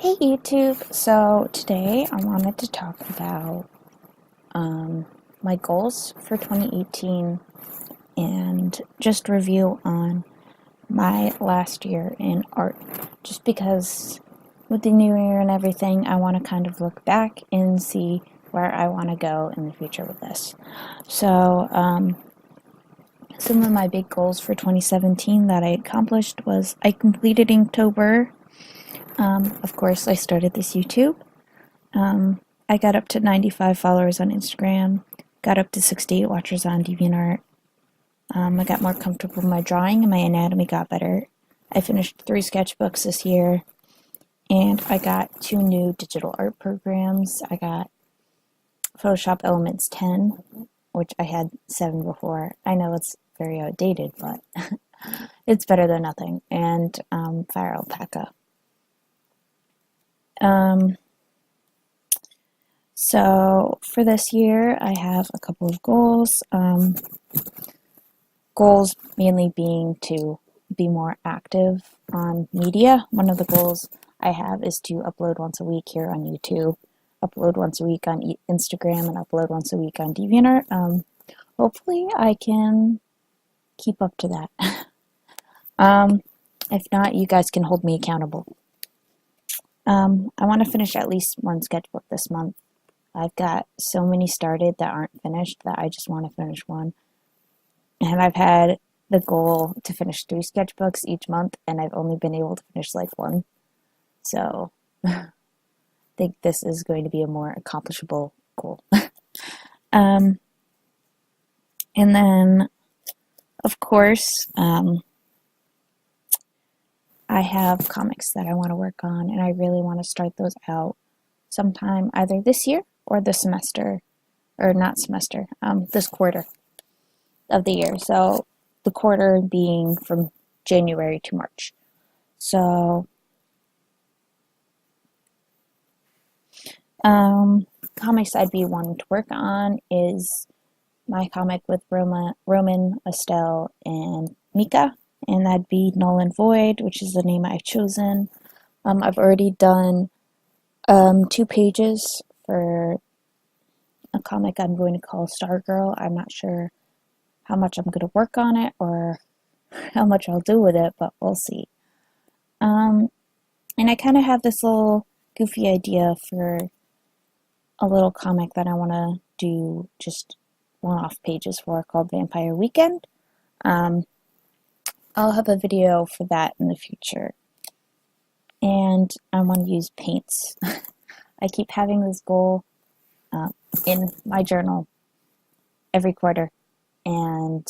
Hey YouTube! So today I wanted to talk about my goals for 2018 and just review on my last year in art. Just because with the new year and everything, I want to kind of look back and see where I want to go in the future with this. So some of my big goals for 2017 that I accomplished was I completed Inktober. Of course, I started this YouTube. I got up to 95 followers on Instagram, got up to 68 watchers on DeviantArt. I got more comfortable with my drawing and my anatomy got better. I finished 3 sketchbooks this year, and I got 2 new digital art programs. I got Photoshop Elements 10, which I had 7 before. I know it's very outdated, but it's better than nothing, and Fire Alpaca. So for this year, I have a couple of goals. Goals mainly being to be more active on media. One of the goals I have is to upload once a week here on YouTube, upload once a week on Instagram, and upload once a week on DeviantArt. Hopefully I can keep up to that. If not, you guys can hold me accountable. I want to finish at least 1 sketchbook this month. I've got so many started that aren't finished that I just want to finish one. And I've had the goal to finish 3 sketchbooks each month, and I've only been able to finish like 1. So I think this is going to be a more accomplishable goal. And then, of course, I have comics that I want to work on, and I really want to start those out sometime either this year or this semester, or not semester, this quarter of the year. So the quarter being from January to March. So comics I'd be wanting to work on is my comic with Roman, Estelle, and Mika, and that'd be Null and Void, which is the name I've chosen. I've already done 2 pages for a comic I'm going to call Stargirl. I'm not sure how much I'm going to work on it or how much I'll do with it, but we'll see. And I kind of have this little goofy idea for a little comic that I want to do just one-off pages for called Vampire Weekend. I'll have a video for that in the future. And I want to use paints. I keep having this goal in my journal every quarter, and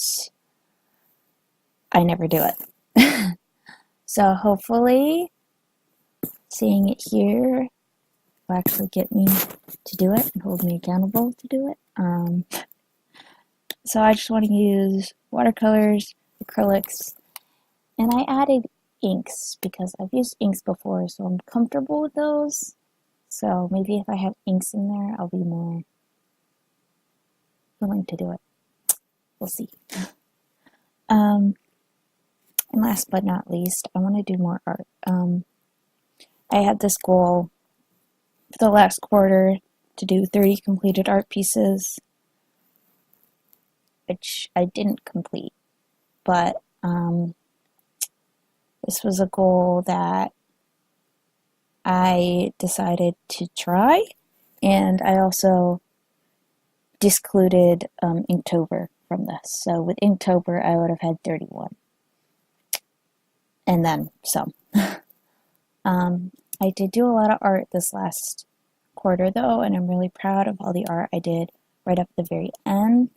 I never do it. So hopefully seeing it here will actually get me to do it and hold me accountable to do it. So I just want to use watercolors, acrylics, and I added inks because I've used inks before, so I'm comfortable with those. So maybe if I have inks in there, I'll be more willing to do it. We'll see. And last but not least, I want to do more art. I had this goal for the last quarter to do 30 completed art pieces, which I didn't complete, but this was a goal that I decided to try, and I also discluded Inktober from this. So with Inktober, I would have had 31. And then some. I did do a lot of art this last quarter, though, and I'm really proud of all the art I did right up at the very end.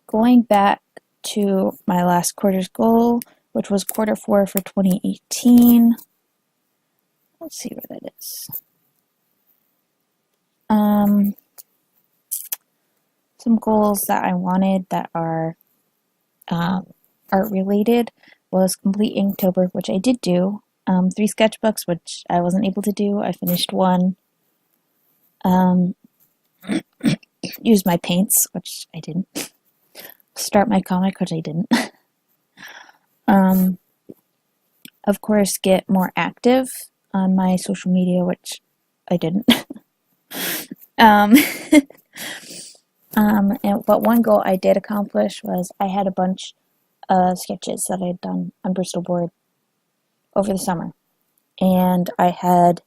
Going back to my last quarter's goal, which was quarter 4 for 2018. Let's see where that is. Some goals that I wanted that are art related was complete Inktober, which I did do. 3 sketchbooks, which I wasn't able to do. I finished 1. Use my paints, which I didn't. Start my comic, which I didn't. Of course, get more active on my social media, which I didn't. um, but one goal I did accomplish was I had a bunch of sketches that I had done on Bristol board over the summer, and I had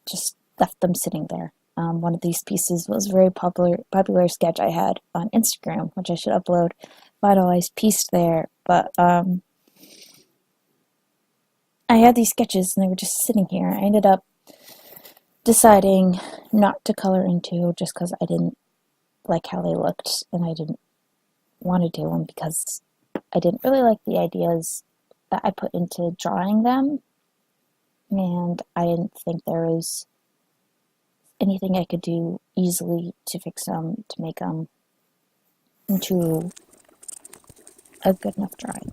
just left them sitting there. One of these pieces was a very popular sketch I had on Instagram, which I should upload, but I'd always pieced there. But I had these sketches and they were just sitting here. I ended up deciding not to color into just because I didn't like how they looked and I didn't want to do them because I didn't really like the ideas that I put into drawing them, and I didn't think there was anything I could do easily to fix them, to make them into a good enough drawing.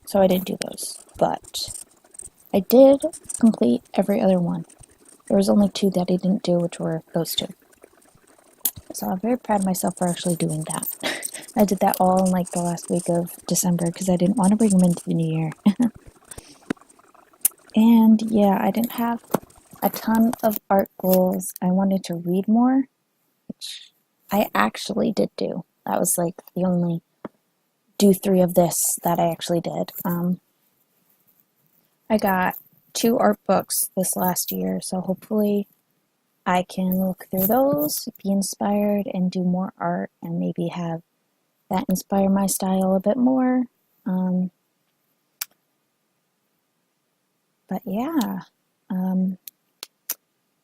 So I didn't do those, but I did complete every other one. There was only 2 that I didn't do, which were those 2. So I'm very proud of myself for actually doing that. I did that all in like the last week of December because I didn't want to bring them into the new year. And yeah, I didn't have a ton of art goals. I wanted to read more, which I actually did do. That was like the only do 3 of this that I actually did. I got 2 art books this last year, so hopefully I can look through those, be inspired, and do more art, and maybe have that inspire my style a bit more. But yeah,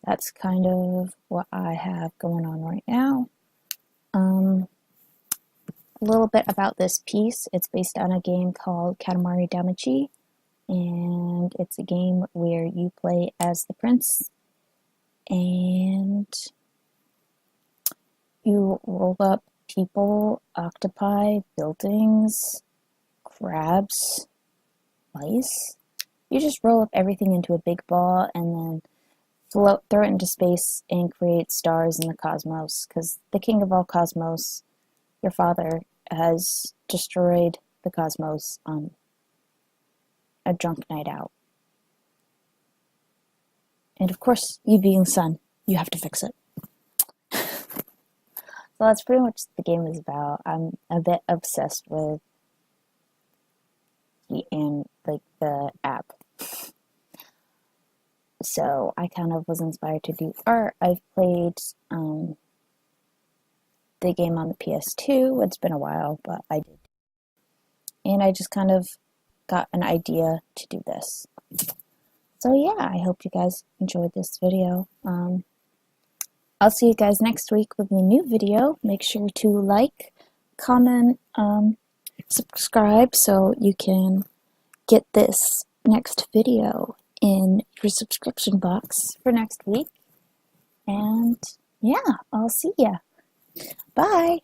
that's kind of what I have going on right now. A little bit about this piece. It's based on a game called Katamari Damacy, and it's a game where you play as the prince, and you roll up people, octopi, buildings, crabs, mice. You just roll up everything into a big ball and then throw it into space and create stars in the cosmos, because the king of all cosmos, your father, has destroyed the cosmos on a drunk night out. And of course, you being the son, you have to fix it. So that's pretty much what the game is about. I'm a bit obsessed with the app. So I kind of was inspired to do art. I've played the game on the PS2. It's been a while, but I did. And I just kind of got an idea to do this. So yeah, I hope you guys enjoyed this video. I'll see you guys next week with a new video. Make sure to like, comment, subscribe so you can get this next video in your subscription box for next week. And yeah, I'll see ya. Bye.